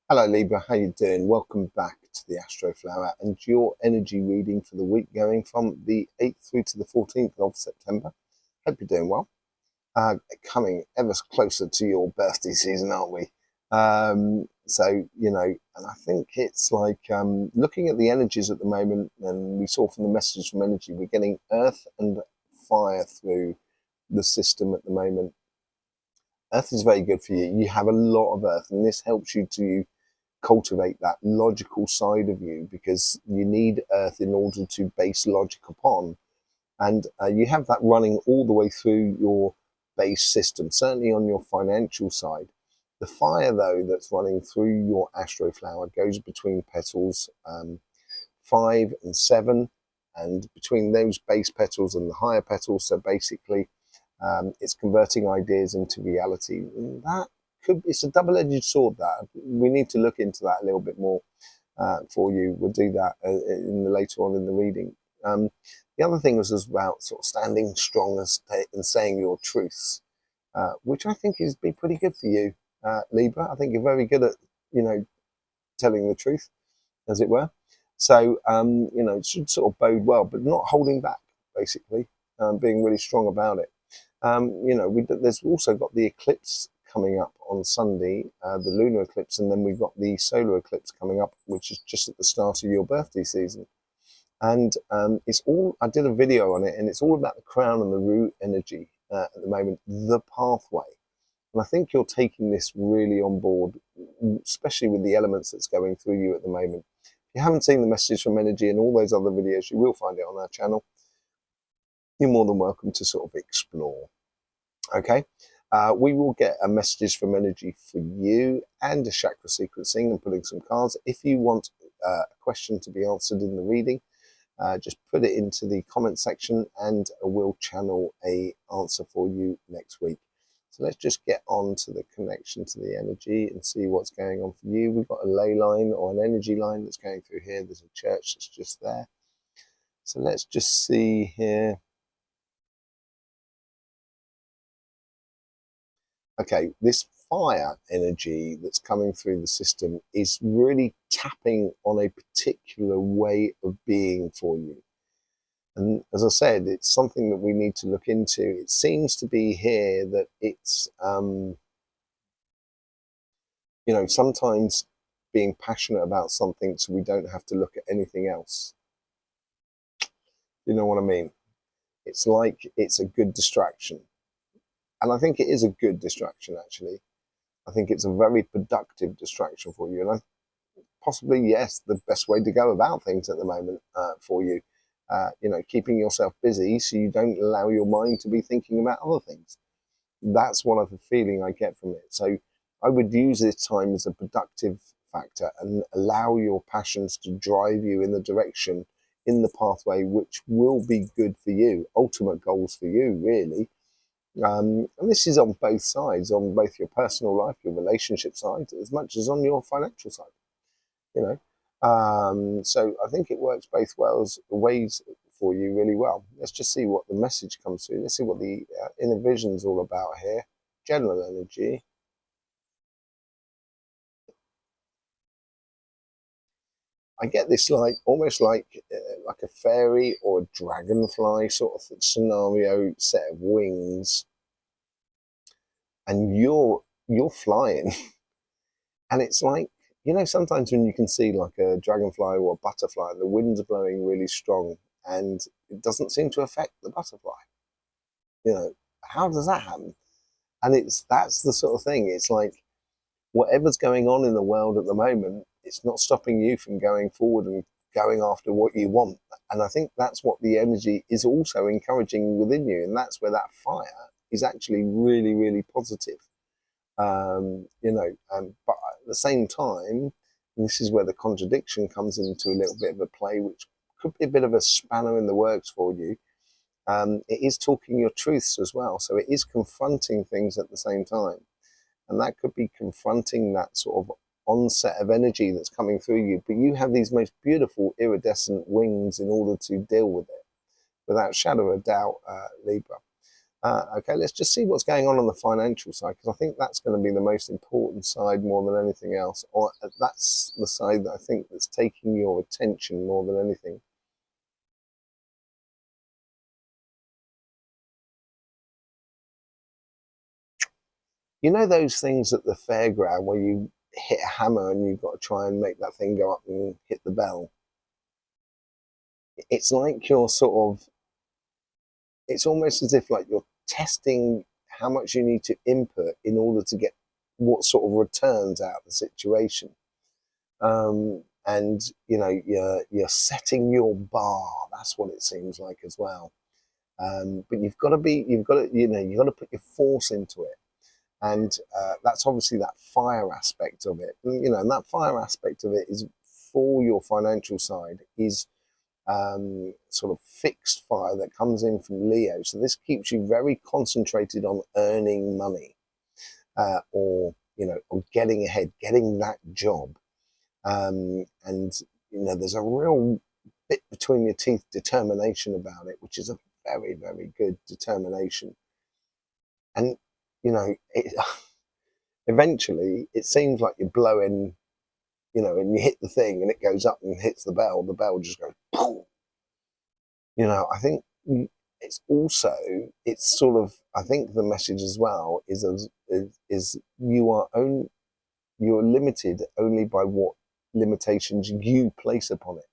Hello Libra, how you doing? Welcome back to the Astroflower and your energy reading for the week going from the 8th through to the 14th of September. Hope you're doing well. Coming ever closer to your birthday season, aren't we? And I think it's like looking at the energies at the moment, and we saw from the messages from energy, we're getting earth and fire through the system at the moment. Earth is very good for you. You have a lot of earth, and this helps you to cultivate that logical side of you because you need earth in order to base logic upon. And you have that running all the way through your base system, certainly on your financial side. The fire, though, that's running through your Astroflower goes between petals 5 and 7, and between those base petals and the higher petals. So basically, it's converting ideas into reality. And that it's a double-edged sword. That we need to look into that a little bit more for you. We'll do that later on in the reading. The other thing was about sort of standing strong and saying your truths, which I think is be pretty good for you, Libra. I think you're very good at telling the truth, as it were. So it should sort of bode well, but not holding back, basically, being really strong about it. There's also got the eclipse coming up on Sunday, the lunar eclipse, and then we've got the solar eclipse coming up, which is just at the start of your birthday season. And I did a video on it, and it's all about the crown and the root energy at the moment, the pathway. And I think you're taking this really on board, especially with the elements that's going through you at the moment. If you haven't seen the message from energy and all those other videos, you will find it on our channel. You're more than welcome to sort of explore. Okay. We will get a messages from energy for you and a chakra sequencing and putting some cards. If you want a question to be answered in the reading, just put it into the comment section and we'll channel a answer for you next week. So let's just get on to the connection to the energy and see what's going on for you. We've got a ley line or an energy line that's going through here. There's a church that's just there. So let's just see here. Okay, this fire energy that's coming through the system is really tapping on a particular way of being for you. And as I said, it's something that we need to look into. It seems to be here that it's, sometimes being passionate about something so we don't have to look at anything else. You know what I mean? It's like it's a good distraction. And I think it is a good distraction, actually. I think it's a very productive distraction for you. And possibly, yes, the best way to go about things at the moment for you. Keeping yourself busy so you don't allow your mind to be thinking about other things. That's one of the feeling I get from it. So I would use this time as a productive factor and allow your passions to drive you in the direction, in the pathway, which will be good for you. Ultimate goals for you, really. And this is on both sides, on both your personal life, your relationship side, as much as on your financial side. So I think it works both ways for you really well. Let's just see what the message comes through. Let's see what the inner vision's all about here. General energy. I get this almost like a fairy or a dragonfly sort of scenario, set of wings, and you're flying, and it's like, sometimes when you can see like a dragonfly or a butterfly, the wind's blowing really strong, and it doesn't seem to affect the butterfly. How does that happen? And that's the sort of thing. It's like whatever's going on in the world at the moment, it's not stopping you from going forward and going after what you want. And I think that's what the energy is also encouraging within you. And that's where that fire is actually really, really positive. But at the same time, this is where the contradiction comes into a little bit of a play, which could be a bit of a spanner in the works for you. It is talking your truths as well. So it is confronting things at the same time. And that could be confronting that sort of onset of energy that's coming through you. But you have these most beautiful iridescent wings in order to deal with it, without shadow of doubt, Libra. Okay, let's just see what's going on the financial side, because I think that's going to be the most important side more than anything else, or that's the side that I think that's taking your attention more than anything. You know those things at the fairground where you hit a hammer and you've got to try and make that thing go up and hit the bell? It's like you're sort of, it's almost as if like you're testing how much you need to input in order to get what sort of returns out of the situation. And you know, you're setting your bar. That's what it seems like as well. But you've got to, you know, you've got to put your force into it, and that's obviously that fire aspect of it. And, you know, and that fire aspect of it is for your financial side is sort of fixed fire that comes in from Leo. So this keeps you very concentrated on earning money, or you know, or getting ahead, getting that job. And you know, there's a real bit between your teeth determination about it, which is a very, very good determination. And you know, eventually it seems like you're blowing, you know, and you hit the thing and it goes up and hits the bell just goes boom. You know, I think it's also, it's sort of, I think the message as well is you are only, you're limited only by what limitations you place upon it,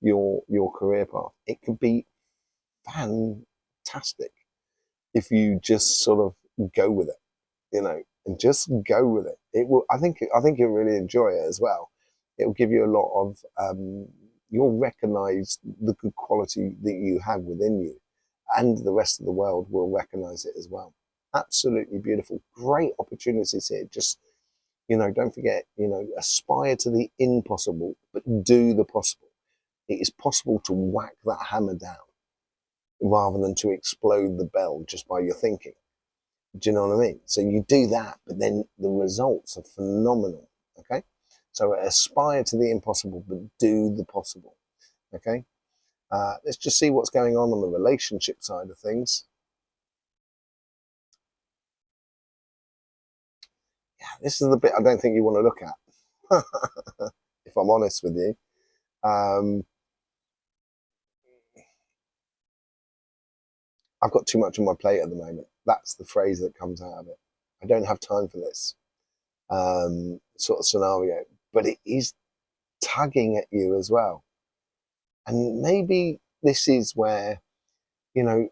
your career path. It could be fantastic if you just sort of go with it, you know, and just go with it. It will. I think you'll really enjoy it as well. It will give you a lot of. You'll recognise the good quality that you have within you, and the rest of the world will recognise it as well. Absolutely beautiful, great opportunities here. Just, you know, don't forget, you know, aspire to the impossible, but do the possible. It is possible to whack that hammer down rather than to explode the bell just by your thinking. Do you know what I mean? So you do that, but then the results are phenomenal. Okay. So aspire to the impossible, but do the possible. Okay. Let's just see what's going on the relationship side of things. Yeah, this is the bit I don't think you want to look at, if I'm honest with you. I've got too much on my plate at the moment. That's the phrase that comes out of it. I don't have time for this sort of scenario, but it is tugging at you as well. And maybe this is where, you know,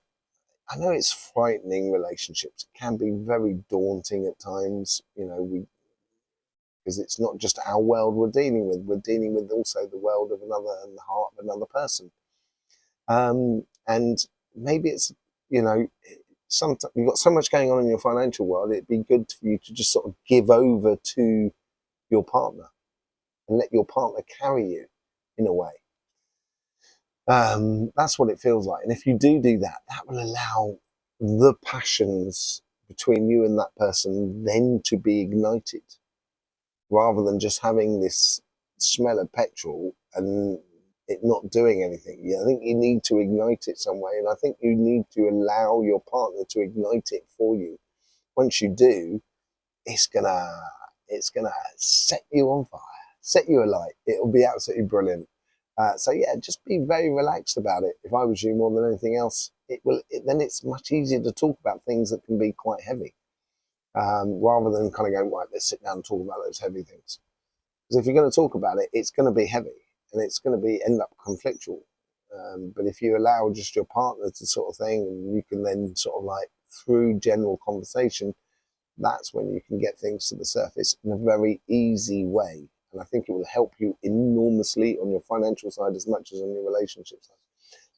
I know it's frightening relationships. It can be very daunting at times, you know, because it's not just our world we're dealing with also the world of another and the heart of another person. And maybe it's, you know, sometimes you've got so much going on in your financial world, it'd be good for you to just sort of give over to your partner and let your partner carry you in a way. That's what it feels like. And if you do that, that will allow the passions between you and that person then to be ignited rather than just having this smell of petrol and it not doing anything. Yeah, I think you need to ignite it some way. And I think you need to allow your partner to ignite it for you. Once you do, it's gonna set you on fire, set you alight. It'll be absolutely brilliant. So yeah, just be very relaxed about it. If I was you, more than anything else, then it's much easier to talk about things that can be quite heavy, rather than kind of going, right, let's sit down and talk about those heavy things. Because if you're going to talk about it, it's going to be heavy and it's going to be end up conflictual. But if you allow just your partner to sort of thing, and you can then sort of like through general conversation, that's when you can get things to the surface in a very easy way. And I think it will help you enormously on your financial side as much as on your relationship side.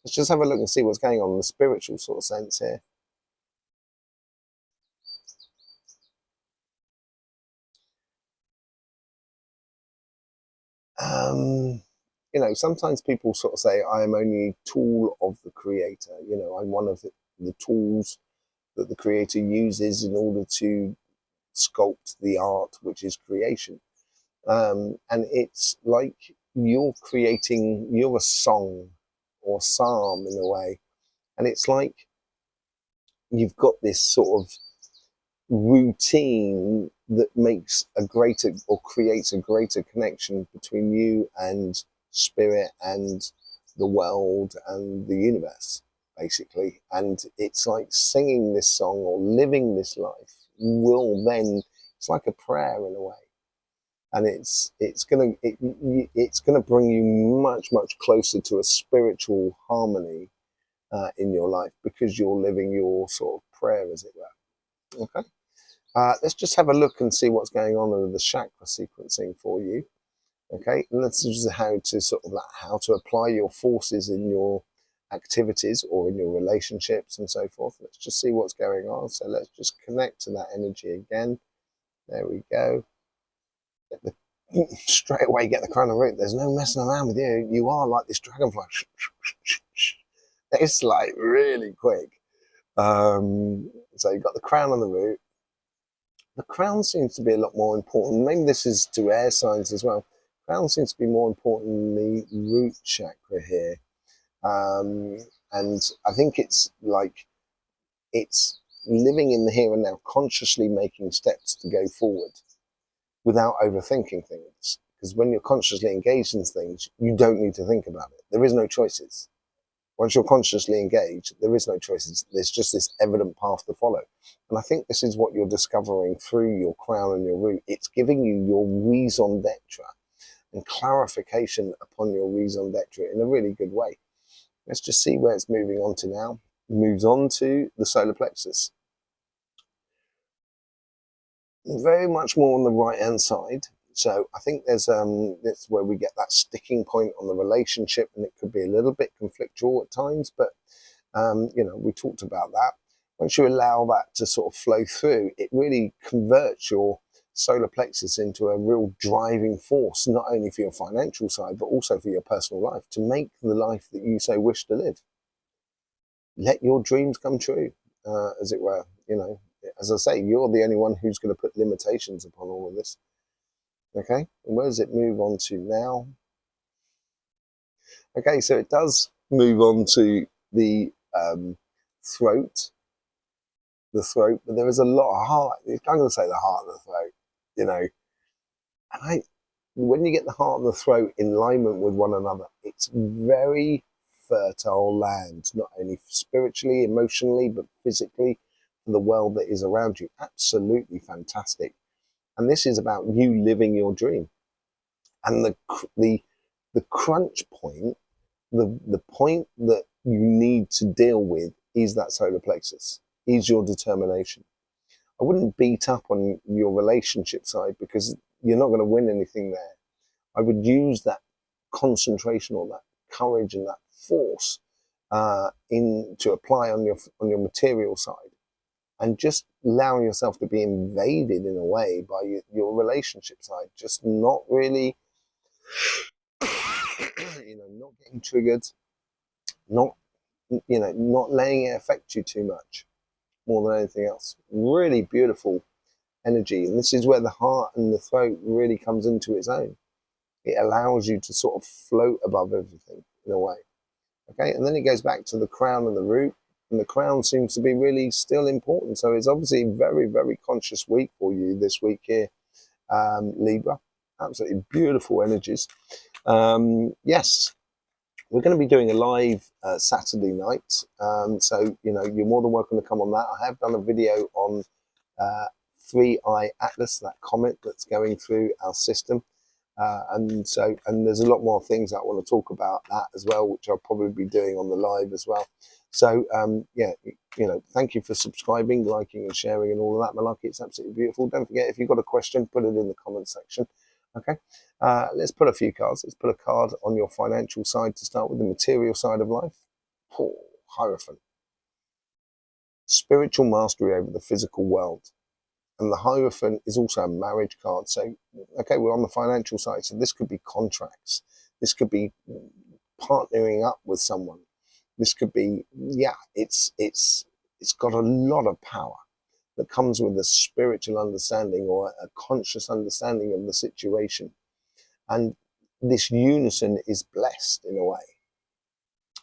Let's just have a look and see what's going on in the spiritual sort of sense here. You know, sometimes people sort of say, I am only a tool of the creator. You know, I'm one of the tools that the creator uses in order to sculpt the art, which is creation. And it's like you're a song or psalm in a way. And it's like you've got this sort of routine that makes a greater, or creates a greater connection between you and spirit and the world and the universe, basically. And it's like singing this song or living this life will then, it's like a prayer in a way. And it's gonna bring you much closer to a spiritual harmony in your life, because you're living your sort of prayer, as it were. Okay. Let's just have a look and see what's going on with the chakra sequencing for you. Okay, and this is how to sort of like how to apply your forces in your activities or in your relationships and so forth. Let's just see what's going on. So let's just connect to that energy again. There we go. Straight away get the crown of root. There's no messing around with you. You are like this dragonfly. It's like really quick. So you've got the crown and the root. The crown seems to be a lot more important. Maybe this is to air signs as well. Crown seems to be more important than the root chakra here. And I think it's like, it's living in the here and now, consciously making steps to go forward without overthinking things. Because when you're consciously engaged in things, you don't need to think about it. There is no choices. Once you're consciously engaged, there is no choices. There's just this evident path to follow. And I think this is what you're discovering through your crown and your root. It's giving you your raison d'etre and clarification upon your raison d'etre in a really good way. Let's just see where it's moving on to now. It moves on to the solar plexus. Very much more on the right-hand side. So I think that's where we get that sticking point on the relationship, and it could be a little bit conflictual at times, but we talked about that. Once you allow that to sort of flow through, it really converts your solar plexus into a real driving force, not only for your financial side, but also for your personal life, to make the life that you so wish to live. Let your dreams come true, as it were. As I say, you're the only one who's going to put limitations upon all of this. Okay, and where does it move on to now? Okay, so it does move on to the throat. The throat, but there is a lot of heart. I'm going to say the heart of the throat, and when you get the heart and the throat in alignment with one another, it's very fertile land, not only spiritually, emotionally, but physically, for the world that is around you. Absolutely fantastic. And this is about you living your dream. And the crunch point, the point that you need to deal with is that solar plexus, is your determination. I wouldn't beat up on your relationship side, because you're not going to win anything there. I would use that concentration or that courage and that force to apply on your material side, and just allowing yourself to be invaded in a way by your relationship side. Just not really, not getting triggered, not letting it affect you too much, more than anything else. Really beautiful energy. And this is where the heart and the throat really comes into its own. It allows you to sort of float above everything in a way. Okay, and then it goes back to the crown and the root, and the crown seems to be really still important. So it's obviously a very conscious week for you this week here, Libra. Absolutely beautiful energies. Yes, we're going to be doing a live Saturday night, so you're more than welcome to come on that. I have done a video on 3i Atlas, that comet that's going through our system. And there's a lot more things I want to talk about that as well, which I'll probably be doing on the live as well. So thank you for subscribing, liking and sharing and all of that, Malaki. It's absolutely beautiful. Don't forget, if you've got a question, put it in the comment section. Okay, let's put a few cards. Let's put a card on your financial side to start with, the material side of life. Hierophant. Spiritual mastery over the physical world. And the Hierophant is also a marriage card. So, okay, we're on the financial side. So this could be contracts. This could be partnering up with someone. This could be, it's got a lot of power that comes with a spiritual understanding or a conscious understanding of the situation. And this unison is blessed in a way.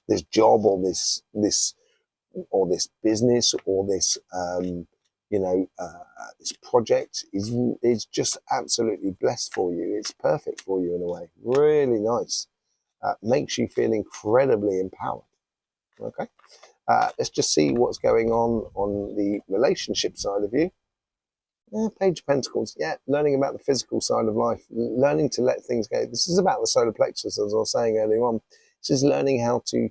This job or this or this business, or this this project is just absolutely blessed for you. It's perfect for you in a way. Really nice. Makes you feel incredibly empowered. Okay. Let's just see what's going on the relationship side of you. Yeah, Page of Pentacles. Yeah, learning about the physical side of life, learning to let things go. This is about the solar plexus, as I was saying earlier on. This is learning how to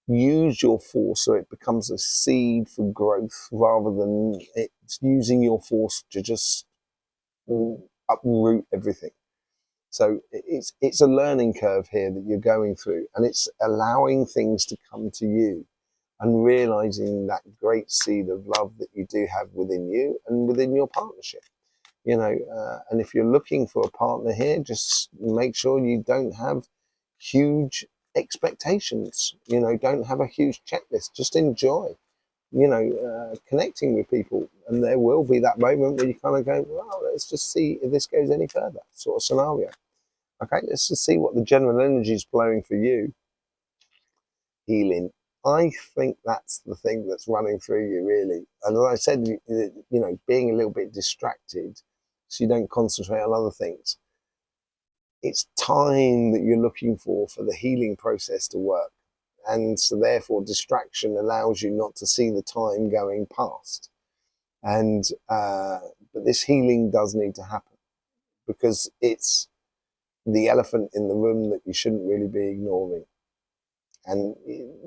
use your force so it becomes a seed for growth, rather than it's using your force to just uproot everything. So it's a learning curve here that you're going through, and it's allowing things to come to you and realizing that great seed of love that you do have within you and within your partnership. And if you're looking for a partner here, just make sure you don't have huge expectations. Don't have a huge checklist. Just enjoy, connecting with people. And there will be that moment where you kind of go, well, let's just see if this goes any further, sort of scenario. Okay, let's just see what the general energy is flowing for you. Healing. I think that's the thing that's running through you, really. And as I said, being a little bit distracted so you don't concentrate on other things. It's time that you're looking for the healing process to work. And so therefore distraction allows you not to see the time going past. And but this healing does need to happen, because it's the elephant in the room that you shouldn't really be ignoring. And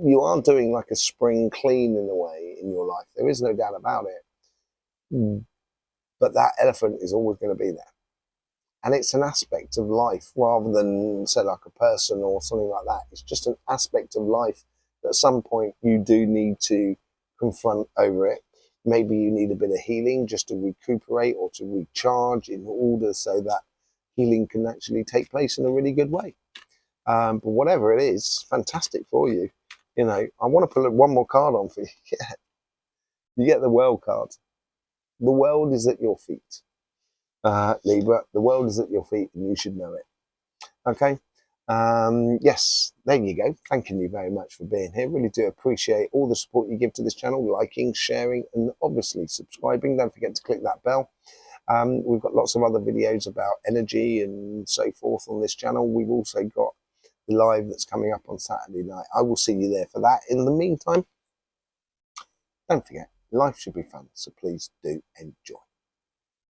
you are doing like a spring clean in a way in your life. There is no doubt about it. But that elephant is always going to be there. And it's an aspect of life rather than, say, like a person or something like that. It's just an aspect of life that at some point you do need to confront over it. Maybe you need a bit of healing just to recuperate or to recharge, in order so that healing can actually take place in a really good way. But whatever it is, fantastic for you. I want to put one more card on for you. Yeah. You get the World card. The world is at your feet. Libra, the world is at your feet and you should know it. Okay. Yes, there you go. Thanking you very much for being here. Really do appreciate all the support you give to this channel, liking, sharing, and obviously subscribing. Don't forget to click that bell. We've got lots of other videos about energy and so forth on this channel. We've also got the live that's coming up on Saturday night. I will see you there for that. In the meantime, don't forget, life should be fun, so please do enjoy.